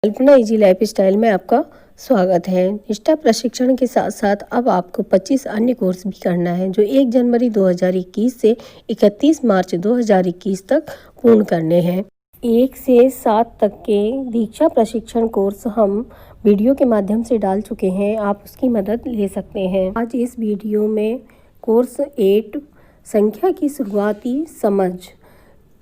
कल्पना easy life style में आपका स्वागत है। निष्ठा प्रशिक्षण के साथ साथ अब आपको 25 अन्य कोर्स भी करना है जो 1 जनवरी 2021 से 31 मार्च 2021 तक पूर्ण करने हैं। 1 से 7 तक के दीक्षा प्रशिक्षण कोर्स हम वीडियो के माध्यम से डाल चुके हैं, आप उसकी मदद ले सकते हैं। आज इस वीडियो में कोर्स 8 संख्या की शुरुआती समझ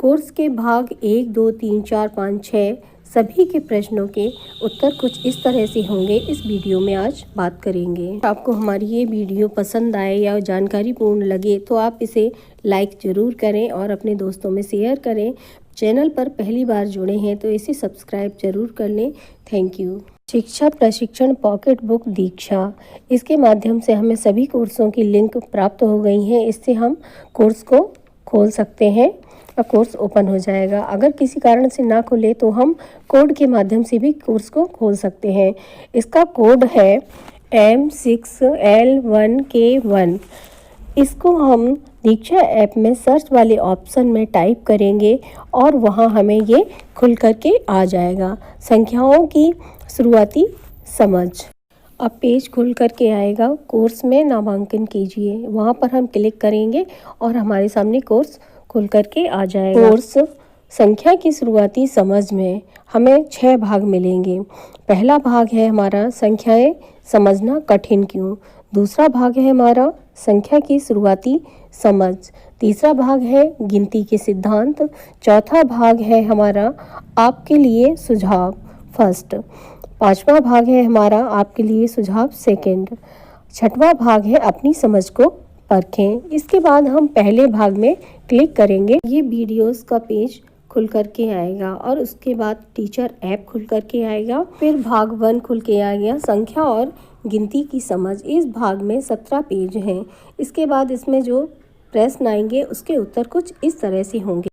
कोर्स के भाग 1, 2, 3, 4, 5, 6 सभी के प्रश्नों के उत्तर कुछ इस तरह से होंगे। इस वीडियो में आज बात करेंगे। आपको हमारी ये वीडियो पसंद आए या जानकारी पूर्ण लगे तो आप इसे लाइक ज़रूर करें और अपने दोस्तों में शेयर करें। चैनल पर पहली बार जुड़े हैं तो इसे सब्सक्राइब जरूर कर लें। Thank you. शिक्षा प्रशिक्षण पॉकेट बुक दीक्षा, इसके माध्यम से हमें सभी कोर्सों की लिंक प्राप्त हो गई है। इससे हम कोर्स को खोल सकते हैं और कोर्स ओपन हो जाएगा। अगर किसी कारण से ना खुले तो हम कोड के माध्यम से भी कोर्स को खोल सकते हैं। इसका कोड है M6L1K1। इसको हम दीक्षा ऐप में सर्च वाले ऑप्शन में टाइप करेंगे और वहाँ हमें ये खुल करके आ जाएगा। संख्याओं की शुरुआती समझ। अब पेज खुल करके आएगा। कोर्स में नामांकन कीजिए, वहाँ पर हम क्लिक करेंगे और हमारे सामने कोर्स खुल करके आ जाएगा। कोर्स संख्या की शुरुआती समझ में हमें 6 भाग मिलेंगे। पहला भाग है हमारा संख्याएं समझना कठिन क्यों। दूसरा भाग है हमारा संख्या की शुरुआती समझ। तीसरा भाग है गिनती के सिद्धांत। चौथा भाग है हमारा आपके लिए सुझाव फर्स्ट। पांचवा भाग है हमारा आपके लिए सुझाव सेकंड। छठवां भाग है अपनी समझ को परखें। इसके बाद हम पहले भाग में क्लिक करेंगे। ये वीडियोस का पेज खुल करके आएगा और उसके बाद टीचर ऐप खुल करके आएगा। फिर भाग 1 खुल के आ गया, संख्या और गिनती की समझ। इस भाग में 17 पेज हैं। इसके बाद इसमें जो प्रश्न आएंगे उसके उत्तर कुछ इस तरह से होंगे।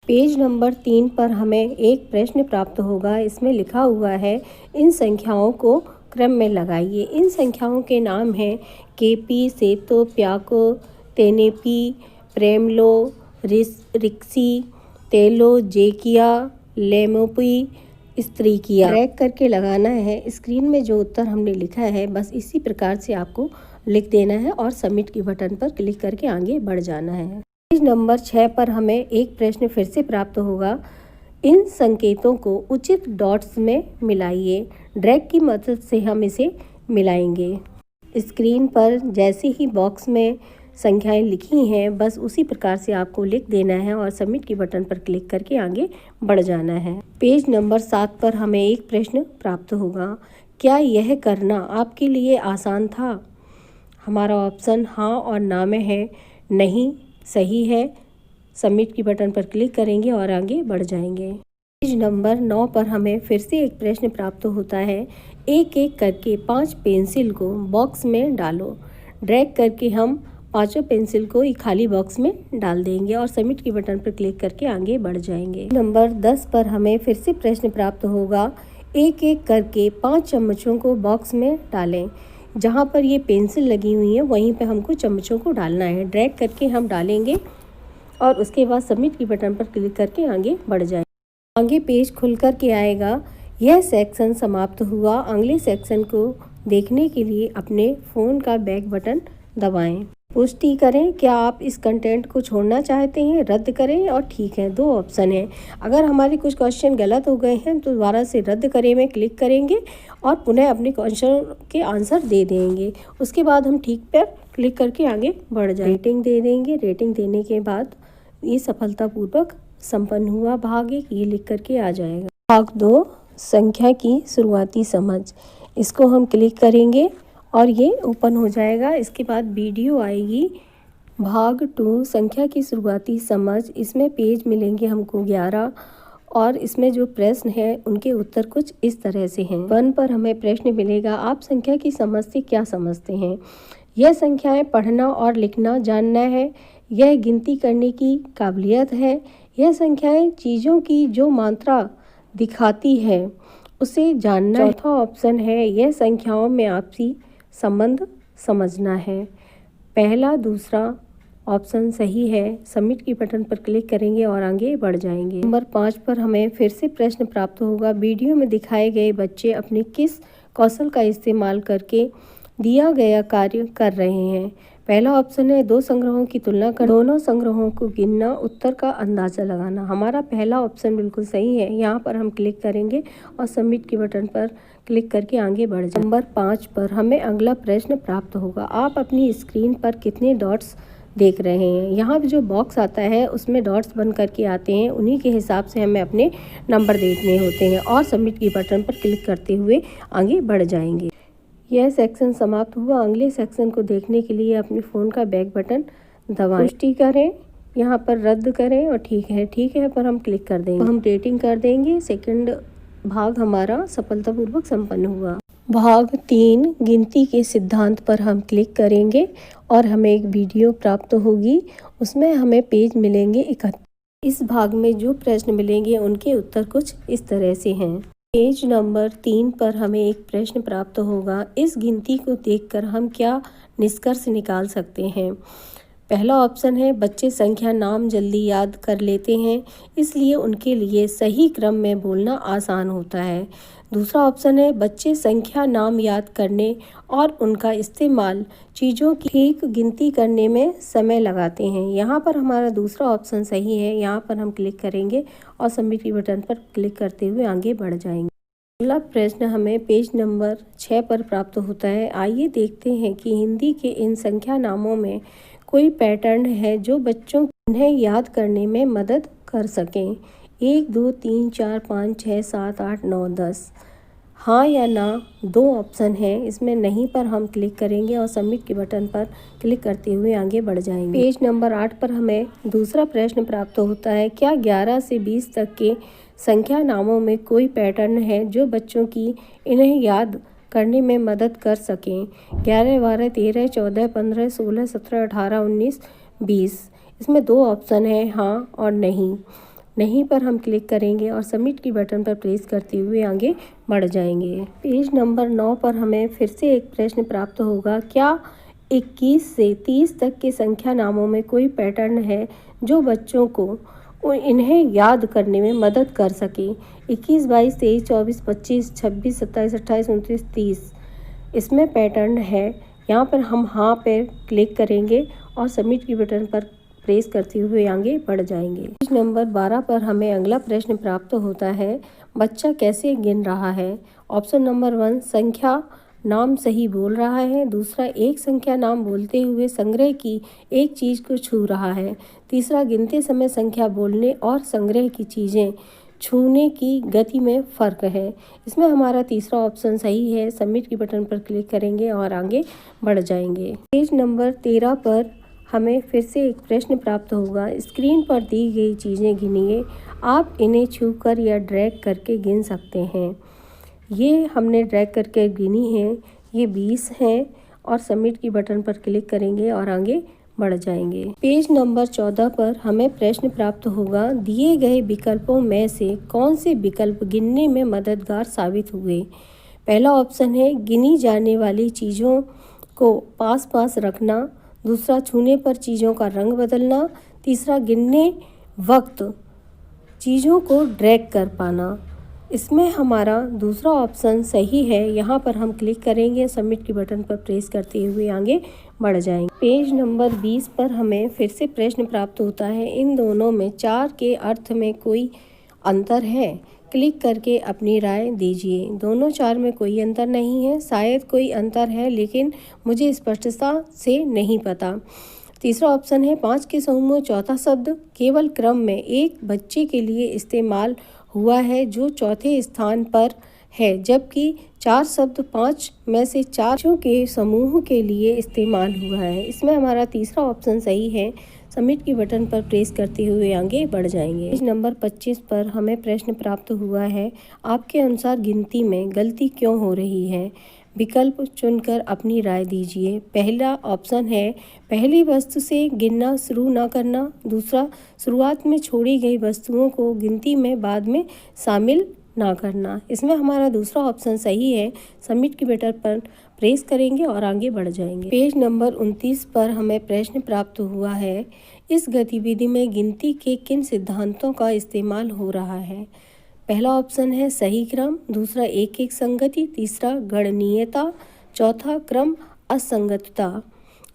पेज नंबर 3 पर हमें एक प्रश्न प्राप्त होगा। इसमें लिखा हुआ है इन संख्याओं को क्रम में लगाइए। इन संख्याओं के नाम हैं केपी, सेतो, प्याको, तेनेपी, प्रेमलो, रिक्सी, तेलो, जेकिया, लेमोपी, स्त्रीकिया। ट्रैक करके लगाना है। स्क्रीन में जो उत्तर हमने लिखा है बस इसी प्रकार से आपको लिख देना है और सबमिट के बटन पर क्लिक करके आगे बढ़ जाना है। पेज नंबर 6 पर हमें एक प्रश्न फिर से प्राप्त होगा। इन संकेतों को उचित डॉट्स में मिलाइए। ड्रैग की मदद से हम इसे मिलाएंगे। स्क्रीन पर जैसे ही बॉक्स में संख्याएं लिखी हैं बस उसी प्रकार से आपको लिख देना है और सबमिट के बटन पर क्लिक करके आगे बढ़ जाना है। पेज नंबर 7 पर हमें एक प्रश्न प्राप्त होगा। क्या यह करना आपके लिए आसान था? हमारा ऑप्शन हाँ और ना में है। नहीं सही है। सबमिट की बटन पर क्लिक करेंगे और आगे बढ़ जाएंगे। पेज नंबर 9 पर हमें फिर से एक प्रश्न प्राप्त होता है। एक एक करके 5 पेंसिल को बॉक्स में डालो। ड्रैग करके हम 5 पेंसिल को एक खाली बॉक्स में डाल देंगे और सबमिट की बटन पर क्लिक करके आगे बढ़ जाएंगे। नंबर 10 पर हमें फिर से प्रश्न प्राप्त होगा। एक एक करके 5 चम्मचों को बॉक्स में डालें। जहाँ पर ये पेंसिल लगी हुई है वहीं पे हमको चम्मचों को डालना है। ड्रैग करके हम डालेंगे और उसके बाद सबमिट की बटन पर क्लिक करके आगे बढ़ जाएंगे। आगे पेज खुल कर के आएगा। यह सेक्शन समाप्त हुआ। अगले सेक्शन को देखने के लिए अपने फ़ोन का बैक बटन दबाएं। पुष्टि करें क्या आप इस कंटेंट को छोड़ना चाहते हैं, रद्द करें और ठीक है। 2 ऑप्शन है। अगर हमारे कुछ क्वेश्चन गलत हो गए हैं तो दोबारा से रद्द करें में क्लिक करेंगे और पुनः अपने क्वेश्चन के आंसर दे देंगे। उसके बाद हम ठीक पर क्लिक करके आगे बढ़ जाएंगे। रेटिंग दे देंगे। रेटिंग देने के बाद ये सफलतापूर्वक संपन्न हुआ। भाग 1 ये लिख करके आ जाएगा। भाग 2 संख्या की शुरुआती समझ, इसको हम क्लिक करेंगे और ये ओपन हो जाएगा। इसके बाद वीडियो आएगी। भाग 2 संख्या की शुरुआती समझ। इसमें पेज मिलेंगे हमको 11 और इसमें जो प्रश्न है उनके उत्तर कुछ इस तरह से हैं। 1 पर हमें प्रश्न मिलेगा आप संख्या की समझ से क्या समझते हैं? यह संख्याएं पढ़ना और लिखना जानना है। यह गिनती करने की काबिलियत है। यह संख्याएं चीज़ों की जो मात्रा दिखाती है उसे जानना। चौथा ऑप्शन है यह संख्याओं में आपसी संबंध समझना है। पहला, दूसरा, ऑप्शन सही है। सबमिट की बटन पर क्लिक करेंगे और आगे बढ़ जाएंगे। नंबर 5 पर हमें फिर से प्रश्न प्राप्त होगा, वीडियो में दिखाए गए बच्चे अपने किस कौशल का इस्तेमाल करके दिया गया कार्य कर रहे हैं। पहला ऑप्शन है दो संग्रहों की तुलना कर दोनों संग्रहों को गिनना, उत्तर का अंदाजा लगाना। हमारा पहला ऑप्शन बिल्कुल सही है। यहाँ पर हम क्लिक करेंगे और सबमिट की बटन पर क्लिक करके आगे बढ़ जाए। नंबर 5 पर हमें अगला प्रश्न प्राप्त होगा, आप अपनी स्क्रीन पर कितने डॉट्स देख रहे हैं। यहाँ जो बॉक्स आता है उसमें डॉट्स बन करके आते हैं, उन्हीं के हिसाब से हमें अपने नंबर देखने होते हैं और सबमिट की बटन पर क्लिक करते हुए आगे बढ़ जाएंगे। यह सेक्शन समाप्त हुआ। अगले सेक्शन को देखने के लिए अपने फ़ोन का बैक बटन दबाएं, पुष्टि करें, यहाँ पर रद्द करें और ठीक है पर हम क्लिक कर देंगे। हम रेटिंग कर देंगे। सेकंड भाग हमारा सफलतापूर्वक संपन्न हुआ। भाग 3 गिनती के सिद्धांत पर हम क्लिक करेंगे और हमें एक वीडियो प्राप्त होगी। उसमें हमें पेज मिलेंगे 71। इस भाग में जो प्रश्न मिलेंगे उनके उत्तर कुछ इस तरह से हैं। पेज नंबर 3 पर हमें एक प्रश्न प्राप्त होगा, इस गिनती को देखकर हम क्या निष्कर्ष निकाल सकते हैं। पहला ऑप्शन है बच्चे संख्या नाम जल्दी याद कर लेते हैं, इसलिए उनके लिए सही क्रम में बोलना आसान होता है। दूसरा ऑप्शन है बच्चे संख्या नाम याद करने और उनका इस्तेमाल चीज़ों की ठीक गिनती करने में समय लगाते हैं। यहाँ पर हमारा दूसरा ऑप्शन सही है। यहाँ पर हम क्लिक करेंगे और सबमिट की बटन पर क्लिक करते हुए आगे बढ़ जाएंगे। अगला प्रश्न हमें पेज नंबर 6 पर प्राप्त होता है। आइए देखते हैं कि हिंदी के इन संख्या नामों में कोई पैटर्न है जो बच्चों को इन्हें याद करने में मदद कर सकें। 1 2 3 4 5 6 7 8 9 10। हाँ या ना दो ऑप्शन है, इसमें नहीं पर हम क्लिक करेंगे और सबमिट के बटन पर क्लिक करते हुए आगे बढ़ जाएंगे। पेज नंबर 8 पर हमें दूसरा प्रश्न प्राप्त होता है, क्या 11 से 20 तक के संख्या नामों में कोई पैटर्न है जो बच्चों की इन्हें याद करने में मदद कर सकें। 11 12 13 14 15 16 17 18 19 20। इसमें दो ऑप्शन है, हाँ और नहीं पर हम क्लिक करेंगे और सबमिट की बटन पर प्रेस करते हुए आगे बढ़ जाएंगे। पेज नंबर 9 पर हमें फिर से एक प्रश्न प्राप्त होगा, क्या 21 से 30 तक के संख्या नामों में कोई पैटर्न है जो बच्चों को इन्हें याद करने में मदद कर सके। 21 22 23 24 25 26 27 28 29 30। इसमें पैटर्न है। यहाँ पर हम हाँ पर क्लिक करेंगे और सबमिट की बटन पर प्रेस करते हुए आगे बढ़ जाएंगे। पेज नंबर 12 पर हमें अगला प्रश्न प्राप्त होता है, बच्चा कैसे गिन रहा है। ऑप्शन नंबर 1 संख्या नाम सही बोल रहा है। दूसरा एक संख्या नाम बोलते हुए संग्रह की एक चीज़ को छू रहा है। तीसरा गिनते समय संख्या बोलने और संग्रह की चीज़ें छूने की गति में फ़र्क है। इसमें हमारा तीसरा ऑप्शन सही है। सबमिट की बटन पर क्लिक करेंगे और आगे बढ़ जाएंगे। पेज नंबर 13 पर हमें फिर से एक प्रश्न प्राप्त होगा, स्क्रीन पर दी गई चीज़ें गिनिए, आप इन्हें छूकर या ड्रैग करके गिन सकते हैं। ये हमने ड्रैग करके गिनी है, ये 20 हैं और सबमिट की बटन पर क्लिक करेंगे और आगे बढ़ जाएंगे। पेज नंबर 14 पर हमें प्रश्न प्राप्त होगा, दिए गए विकल्पों में से कौन से विकल्प गिनने में मददगार साबित हुए। पहला ऑप्शन है गिनी जाने वाली चीज़ों को पास पास रखना। दूसरा छूने पर चीज़ों का रंग बदलना। तीसरा गिनने वक्त चीज़ों को ड्रैग कर पाना। इसमें हमारा दूसरा ऑप्शन सही है। यहाँ पर हम क्लिक करेंगे, सबमिट की बटन पर प्रेस करते हुए आगे बढ़ जाएंगे। पेज नंबर 20 पर हमें फिर से प्रश्न प्राप्त होता है, इन दोनों में 4 के अर्थ में कोई अंतर है। क्लिक करके अपनी राय दीजिए। दोनों 4 में कोई अंतर नहीं है, शायद कोई अंतर है लेकिन मुझे स्पष्टता से नहीं पता। तीसरा ऑप्शन है 5 के समूह में चौथा शब्द केवल क्रम में एक बच्चे के लिए इस्तेमाल हुआ है जो चौथे स्थान पर है, जबकि 4 शब्द 5 में से 4 के समूह के लिए इस्तेमाल हुआ है। इसमें हमारा तीसरा ऑप्शन सही है। सबमिट की बटन पर प्रेस करते हुए आगे बढ़ जाएंगे। पेज नंबर 25 पर हमें प्रश्न प्राप्त हुआ है, आपके अनुसार गिनती में गलती क्यों हो रही है। विकल्प चुनकर अपनी राय दीजिए। पहला ऑप्शन है पहली वस्तु से गिनना शुरू न करना। दूसरा शुरुआत में छोड़ी गई वस्तुओं को गिनती में बाद में शामिल ना करना। इसमें हमारा दूसरा ऑप्शन सही है। सबमिट के बटन पर प्रेस करेंगे और आगे बढ़ जाएंगे। पेज नंबर 29 पर हमें प्रश्न प्राप्त हुआ है, इस गतिविधि में गिनती के किन सिद्धांतों का इस्तेमाल हो रहा है। पहला ऑप्शन है सही क्रम, दूसरा एक एक संगति, तीसरा गणनीयता, चौथा क्रम असंगतता।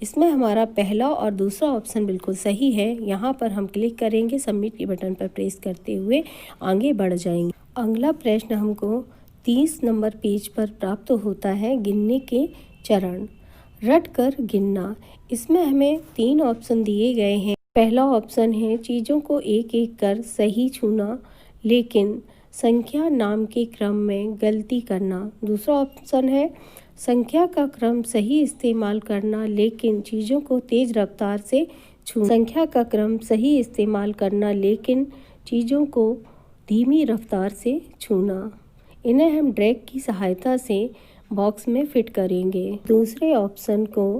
इसमें हमारा पहला और दूसरा ऑप्शन बिल्कुल सही है। यहाँ पर हम क्लिक करेंगे, सबमिट के बटन पर प्रेस करते हुए आगे बढ़ जाएंगे। अगला प्रश्न हमको 30 नंबर पेज पर प्राप्त होता है, गिनने के चरण, रट कर गिनना। इसमें हमें 3 ऑप्शन दिए गए हैं। पहला ऑप्शन है चीज़ों को एक एक कर सही छूना लेकिन संख्या नाम के क्रम में गलती करना। दूसरा ऑप्शन है संख्या का क्रम सही इस्तेमाल करना लेकिन चीज़ों को तेज़ रफ्तार से छूना। संख्या का क्रम सही इस्तेमाल करना लेकिन चीज़ों को धीमी रफ्तार से छूना। इन्हें हम ड्रैग की सहायता से बॉक्स में फिट करेंगे। दूसरे ऑप्शन को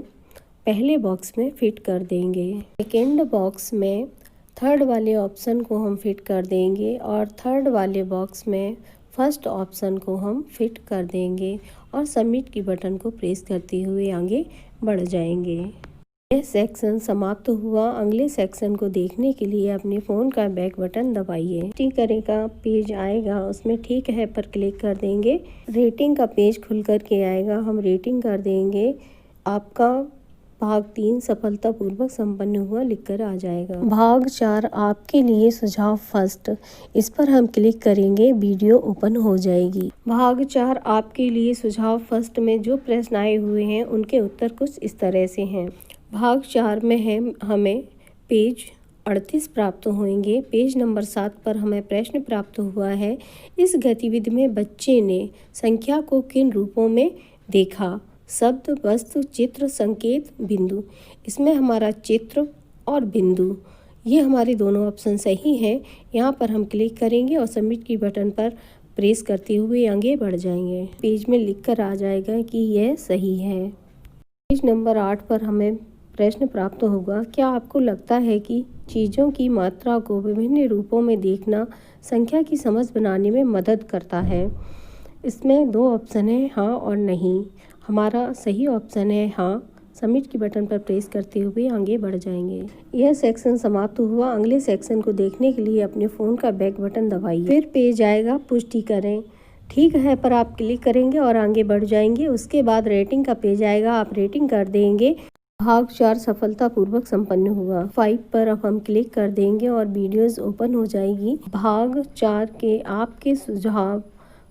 पहले बॉक्स में फिट कर देंगे। सेकेंड बॉक्स में थर्ड वाले ऑप्शन को हम फिट कर देंगे और थर्ड वाले बॉक्स में फर्स्ट ऑप्शन को हम फिट कर देंगे और सबमिट की बटन को प्रेस करते हुए आगे बढ़ जाएंगे। यह सेक्शन समाप्त हुआ। अगले सेक्शन को देखने के लिए अपने फ़ोन का बैक बटन दबाइए। टिकरे का पेज आएगा, उसमें ठीक है पर क्लिक कर देंगे। रेटिंग का पेज खुल कर के आएगा, हम रेटिंग कर देंगे। आपका भाग 3 सफलतापूर्वक संपन्न हुआ लिखकर आ जाएगा। भाग 4 आपके लिए सुझाव फर्स्ट, इस पर हम क्लिक करेंगे, वीडियो ओपन हो जाएगी। भाग 4 आपके लिए सुझाव फर्स्ट में जो प्रश्न आए हुए हैं उनके उत्तर कुछ इस तरह से हैं। भाग 4 में है हमें पेज 38 प्राप्त होंगे। पेज नंबर 7 पर हमें प्रश्न प्राप्त हुआ है, इस गतिविधि में बच्चे ने संख्या को किन रूपों में देखा। शब्द, वस्तु, चित्र, संकेत, बिंदु। इसमें हमारा चित्र और बिंदु, ये हमारे दोनों ऑप्शन सही हैं। यहाँ पर हम क्लिक करेंगे और सबमिट की बटन पर प्रेस करते हुए आगे बढ़ जाएंगे। पेज में लिखकर आ जाएगा कि यह सही है। पेज नंबर 8 पर हमें प्रश्न प्राप्त होगा, क्या आपको लगता है कि चीज़ों की मात्रा को विभिन्न रूपों में देखना संख्या की समझ बनाने में मदद करता है। इसमें 2 ऑप्शन है, हाँ और नहीं। हमारा सही ऑप्शन है हाँ। सबमिट की बटन पर प्रेस करते हुए आगे बढ़ जाएंगे। यह सेक्शन समाप्त हुआ। अगले सेक्शन को देखने के लिए अपने फ़ोन का बैक बटन दबाइए। फिर पेज आएगा, पुष्टि करें, ठीक है पर आप क्लिक करेंगे और आगे बढ़ जाएंगे। उसके बाद रेटिंग का पेज आएगा, आप रेटिंग कर देंगे। भाग 4 सफलतापूर्वक संपन्न हुआ। 5 पर अब हम क्लिक कर देंगे और वीडियोस ओपन हो जाएगी। भाग 4 के आपके सुझाव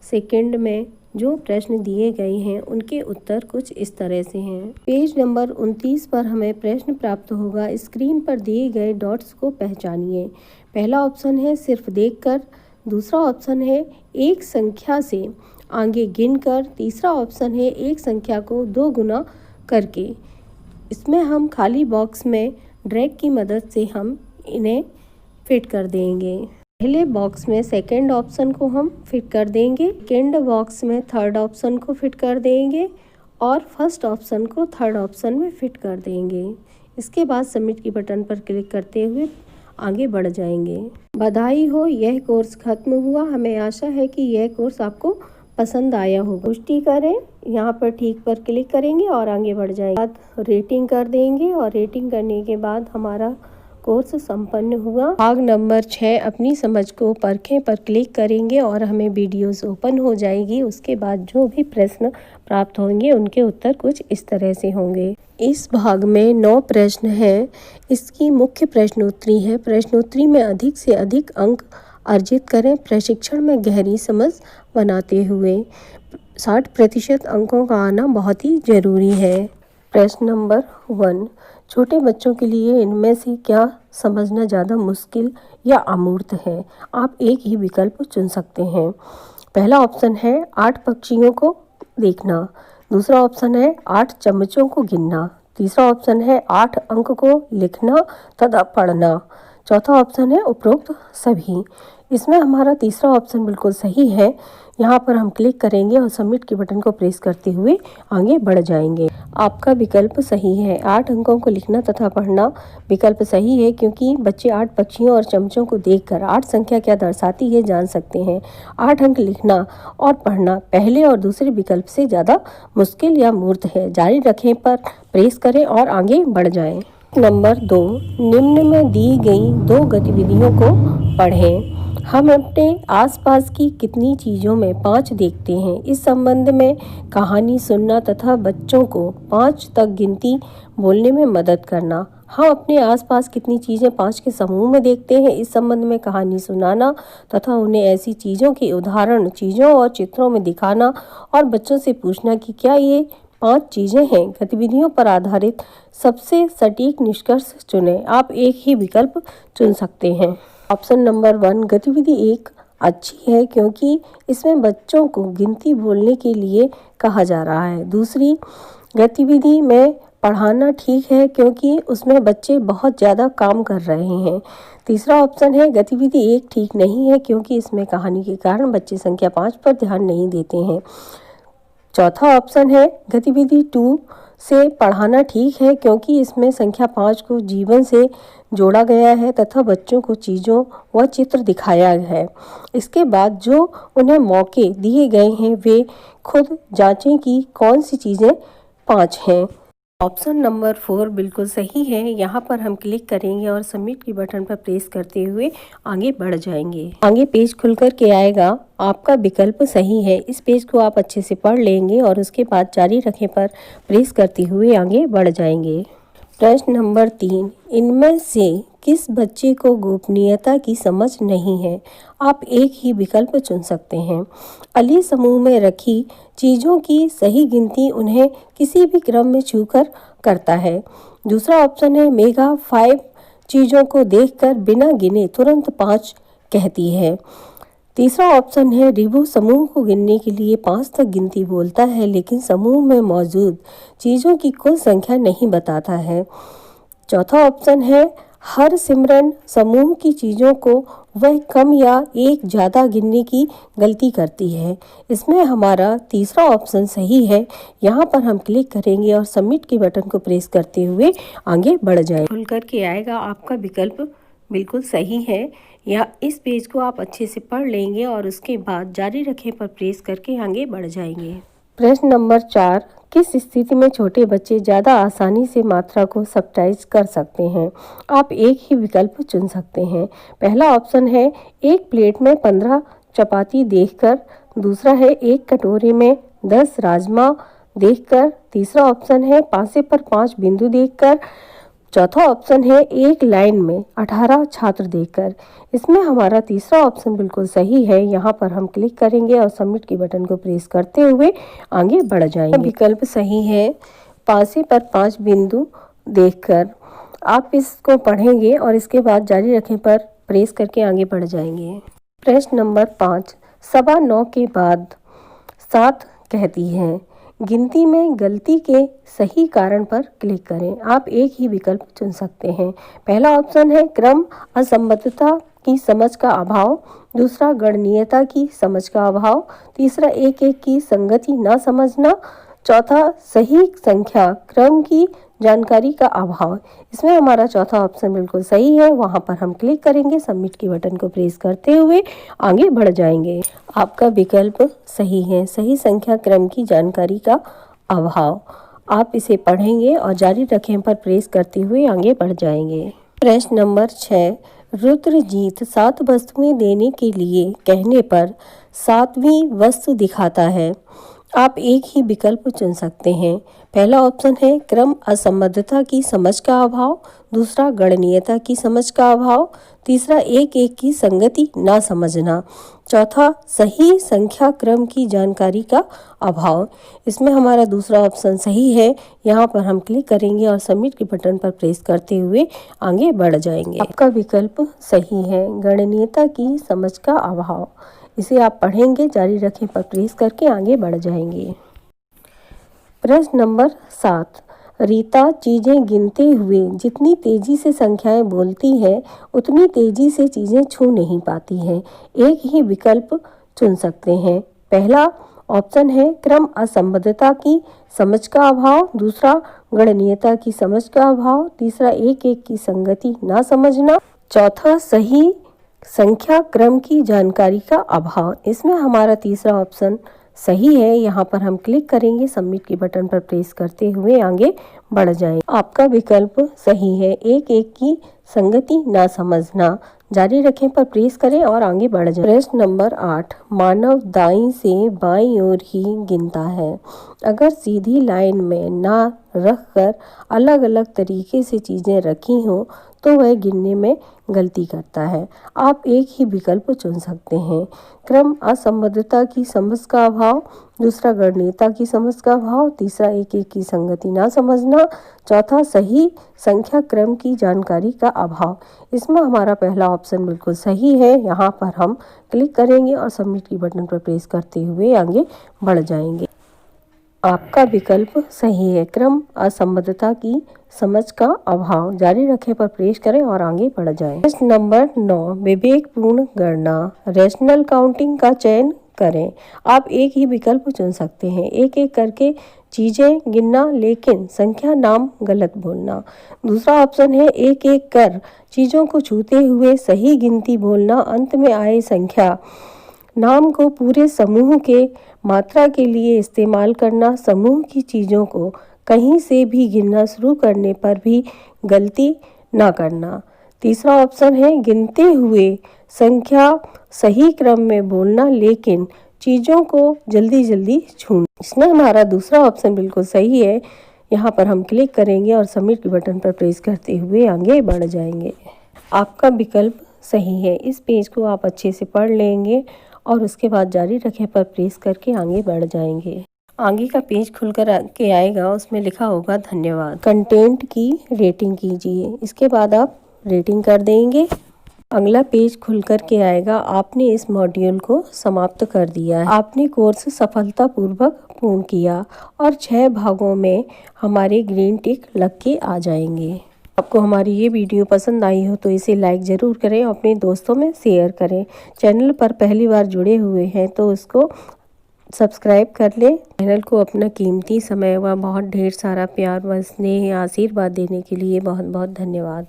सेकंड में जो प्रश्न दिए गए हैं उनके उत्तर कुछ इस तरह से हैं। पेज नंबर 29 पर हमें प्रश्न प्राप्त होगा, स्क्रीन पर दिए गए डॉट्स को पहचानिए। पहला ऑप्शन है सिर्फ देखकर, दूसरा ऑप्शन है एक संख्या से आगे गिनकर, तीसरा ऑप्शन है एक संख्या को 2 गुना करके। इसमें हम खाली बॉक्स में ड्रैग की मदद से हम इन्हें फिट कर देंगे। पहले बॉक्स में सेकंड ऑप्शन को हम फिट कर देंगे, सेकंड बॉक्स में थर्ड ऑप्शन को फिट कर देंगे और फर्स्ट ऑप्शन को थर्ड ऑप्शन में फिट कर देंगे। इसके बाद सबमिट की बटन पर क्लिक करते हुए आगे बढ़ जाएंगे। बधाई हो, यह कोर्स खत्म हुआ। हमें आशा है कि यह कोर्स आपको पसंद आया होगा। पुष्टि करें, यहाँ पर ठीक पर क्लिक करेंगे और आगे बढ़ जाएंगे। बाद रेटिंग कर देंगे और रेटिंग करने के बाद हमारा कोर्स संपन्न हुआ। भाग नंबर 6 अपनी समझ को परखें पर क्लिक करेंगे और हमें वीडियोस ओपन हो जाएगी। उसके बाद जो भी प्रश्न प्राप्त होंगे उनके उत्तर कुछ इस तरह से होंगे। इस भाग में 9 प्रश्न हैं। इसकी मुख्य प्रश्नोत्तरी है। प्रश्नोत्तरी में अधिक से अधिक अंक अर्जित करें, प्रशिक्षण में गहरी समझ बनाते हुए। 60% अंकों का आना बहुत ही जरूरी है। प्रश्न नंबर 1, छोटे बच्चों के लिए इनमें से क्या समझना ज़्यादा मुश्किल या अमूर्त है। आप एक ही विकल्प चुन सकते हैं। पहला ऑप्शन है 8 पक्षियों को देखना, दूसरा ऑप्शन है 8 चम्मचों को गिनना, तीसरा ऑप्शन है 8 अंक को लिखना तथा पढ़ना, चौथा ऑप्शन है उपरोक्त सभी। इसमें हमारा तीसरा ऑप्शन बिल्कुल सही है। यहाँ पर हम क्लिक करेंगे और सबमिट के बटन को प्रेस करते हुए आगे बढ़ जाएंगे। आपका विकल्प सही है। 8 अंकों को लिखना तथा पढ़ना विकल्प सही है, क्योंकि बच्चे 8 पक्षियों और चमचों को देखकर 8 संख्या क्या दर्शाती है जान सकते हैं। 8 अंक लिखना और पढ़ना पहले और दूसरे विकल्प से ज़्यादा मुश्किल या मूर्त है। जारी रखें पर प्रेस करें और आगे बढ़ जाएं। नंबर 2, निम्न में दी गई 2 गतिविधियों को पढ़ें। हम अपने आसपास की कितनी चीज़ों में 5 देखते हैं। इस संबंध में कहानी सुनना तथा बच्चों को 5 तक गिनती बोलने में मदद करना। हम अपने आसपास कितनी चीज़ें 5 के समूह में देखते हैं। इस संबंध में कहानी सुनाना तथा उन्हें ऐसी चीज़ों के उदाहरण चीज़ों और चित्रों में दिखाना और बच्चों से पूछना कि क्या ये 5 चीज़ें हैं। गतिविधियों पर आधारित सबसे सटीक निष्कर्ष चुनें। आप एक ही विकल्प चुन सकते हैं। ऑप्शन नंबर 1, गतिविधि 1 अच्छी है क्योंकि इसमें बच्चों को गिनती बोलने के लिए कहा जा रहा है। दूसरी गतिविधि में पढ़ाना ठीक है क्योंकि उसमें बच्चे बहुत ज़्यादा काम कर रहे हैं। तीसरा ऑप्शन है गतिविधि 1 ठीक नहीं है क्योंकि इसमें कहानी के कारण बच्चे संख्या 5 पर ध्यान नहीं देते हैं। चौथा ऑप्शन है गतिविधि 2 से पढ़ाना ठीक है क्योंकि इसमें संख्या 5 को जीवन से जोड़ा गया है तथा बच्चों को चीज़ों व चित्र दिखाया है। इसके बाद जो उन्हें मौके दिए गए हैं वे खुद जांचें कि कौन सी चीज़ें 5 हैं। ऑप्शन नंबर 4 बिल्कुल सही है। यहाँ पर हम क्लिक करेंगे और सबमिट के बटन पर प्रेस करते हुए आगे बढ़ जाएंगे। आगे पेज खुल कर के आएगा। आपका विकल्प सही है। इस पेज को आप अच्छे से पढ़ लेंगे और उसके बाद जारी रखें पर प्रेस करते हुए आगे बढ़ जाएंगे। प्रश्न नंबर 3, इनमें से किस बच्चे को गोपनीयता की समझ नहीं है। आप एक ही विकल्प चुन सकते हैं। अली समूह में रखी चीज़ों की सही गिनती उन्हें किसी भी क्रम में छूकर करता है। दूसरा ऑप्शन है मेघा 5 चीज़ों को देखकर बिना गिने तुरंत 5 कहती है। तीसरा ऑप्शन है रिभु समूह को गिनने के लिए 5 तक गिनती बोलता है लेकिन समूह में मौजूद चीज़ों की कुल संख्या नहीं बताता है। चौथा ऑप्शन है हर सिमरन समूह की चीज़ों को वह कम या एक ज़्यादा गिनने की गलती करती है। इसमें हमारा तीसरा ऑप्शन सही है। यहाँ पर हम क्लिक करेंगे और सबमिट के बटन को प्रेस करते हुए आगे बढ़ जाएं। खुल कर के आएगा। आपका विकल्प बिल्कुल सही है। या इस पेज को आप अच्छे से पढ़ लेंगे और उसके बाद जारी रखें पर प्रेस करके आगे बढ़ जाएंगे। प्रश्न नंबर 4, किस स्थिति में छोटे बच्चे ज़्यादा आसानी से मात्रा को सबटाइज कर सकते हैं। आप एक ही विकल्प चुन सकते हैं। पहला ऑप्शन है एक प्लेट में 15 चपाती देखकर। दूसरा है एक कटोरे में 10 राजमा देखकर। तीसरा ऑप्शन है पासे पर 5 बिंदु देखकर। चौथा ऑप्शन है एक लाइन में 18 छात्र देखकर। इसमें हमारा तीसरा ऑप्शन बिल्कुल सही है। यहाँ पर हम क्लिक करेंगे और सबमिट के बटन को प्रेस करते हुए आगे बढ़ जाएंगे। विकल्प सही है। पासे पर 5 बिंदु देखकर। आप इसको पढ़ेंगे और इसके बाद जारी रखें पर प्रेस करके आगे बढ़ जाएंगे। प्रश्न नंबर 5, 9:15 के बाद 7 कहती है। गिनती में गलती के सही कारण पर क्लिक करें। आप एक ही विकल्प चुन सकते हैं। पहला ऑप्शन है क्रम असंबद्धता की समझ का अभाव। दूसरा गणनीयता की समझ का अभाव। तीसरा एक की संगति न समझना। चौथा सही संख्या क्रम की जानकारी का अभाव। इसमें हमारा चौथा ऑप्शन बिल्कुल सही है। वहां पर हम क्लिक करेंगे, सबमिट के बटन को प्रेस करते हुए आगे बढ़ जाएंगे। आपका विकल्प सही है। सही संख्या क्रम की जानकारी का अभाव। आप इसे पढ़ेंगे और जारी रखें पर प्रेस करते हुए आगे बढ़ जाएंगे। प्रश्न नंबर 6, रुद्रजीत 7 वस्तुएं देने के लिए कहने पर 7वीं वस्तु दिखाता है। आप एक ही विकल्प चुन सकते हैं। पहला ऑप्शन है क्रम असंबद्धता की समझ का अभाव। दूसरा गणनीयता की समझ का अभाव। तीसरा एक की संगति ना समझना। चौथा सही संख्या क्रम की जानकारी का अभाव। इसमें हमारा दूसरा ऑप्शन सही है। यहाँ पर हम क्लिक करेंगे और सबमिट के बटन पर प्रेस करते हुए आगे बढ़ जाएंगे। आपका विकल्प सही है। गणनीयता की समझ का अभाव। इसे आप पढ़ेंगे, जारी रखें पर प्रेस करके आगे बढ़ जाएंगे। प्रश्न नंबर 7, रीता चीज़ें गिनते हुए जितनी तेज़ी से संख्याएं बोलती है उतनी तेज़ी से चीज़ें छू नहीं पाती हैं। एक ही विकल्प चुन सकते हैं। पहला ऑप्शन है क्रम असंबद्धता की समझ का अभाव, दूसरा गणनीयता की समझ का अभाव, तीसरा एक एक की संगति ना समझना, चौथा सही संख्या क्रम की जानकारी का अभाव। इसमें हमारा तीसरा ऑप्शन सही है। यहाँ पर हम क्लिक करेंगे, सबमिट के बटन पर प्रेस करते हुए आगे बढ़ जाएंगे। आपका विकल्प सही है, एक एक की संगति ना समझना। जारी रखें पर प्रेस करें और आगे बढ़ जाएं। प्रश्न नंबर 8, मानव दाईं से बाईं ओर ही गिनता है। अगर सीधी लाइन में ना रखकर अलग अलग तरीके से चीज़ें रखी हों तो वह गिनने में गलती करता है। आप एक ही विकल्प चुन सकते हैं। क्रम असंबद्धता की समझ का अभाव, दूसरा गणनीयता की समझ का अभाव, तीसरा एक एक की संगति ना समझना, चौथा सही संख्या क्रम की जानकारी का अभाव। इसमें हमारा पहला ऑप्शन बिल्कुल सही है। यहाँ पर हम क्लिक करेंगे और सबमिट की बटन पर प्रेस करते हुए आगे बढ़ जाएंगे। आपका विकल्प सही है, क्रम असंबद्धता की समझ का अभाव। जारी रखें पर प्रेस करें और आगे बढ़ जाएं। प्रश्न नंबर 9, विवेकपूर्ण गणना रैशनल काउंटिंग का चयन करें। आप एक ही विकल्प चुन सकते हैं। एक एक करके चीज़ें गिनना लेकिन संख्या नाम गलत बोलना। दूसरा ऑप्शन है एक एक कर चीज़ों को छूते हुए सही गिनती बोलना, अंत में आए संख्या नाम को पूरे समूह के मात्रा के लिए इस्तेमाल करना। समूह की चीज़ों को कहीं से भी गिनना शुरू करने पर भी गलती ना करना। तीसरा ऑप्शन है गिनते हुए संख्या सही क्रम में बोलना लेकिन चीज़ों को जल्दी जल्दी छूना। इसमें हमारा दूसरा ऑप्शन बिल्कुल सही है। यहाँ पर हम क्लिक करेंगे और सबमिट के बटन पर प्रेस करते हुए आगे बढ़ जाएंगे। आपका विकल्प सही है। इस पेज को आप अच्छे से पढ़ लेंगे और उसके बाद जारी रखें पर प्रेस करके आगे बढ़ जाएंगे। आगे का पेज खुलकर के आएगा, उसमें लिखा होगा धन्यवाद। कंटेंट की रेटिंग कीजिए। इसके बाद आप रेटिंग कर देंगे। अगला पेज खुलकर के आएगा। आपने इस मॉड्यूल को समाप्त कर दिया है। आपने कोर्स सफलतापूर्वक पूर्ण किया और 6 भागों में हमारे ग्रीन टिक लग के आ जाएंगे। आपको हमारी ये वीडियो पसंद आई हो तो इसे लाइक ज़रूर करें, अपने दोस्तों में शेयर करें। चैनल पर पहली बार जुड़े हुए हैं तो उसको सब्सक्राइब कर लें। चैनल को अपना कीमती समय व बहुत ढेर सारा प्यार व स्नेह आशीर्वाद देने के लिए बहुत बहुत धन्यवाद।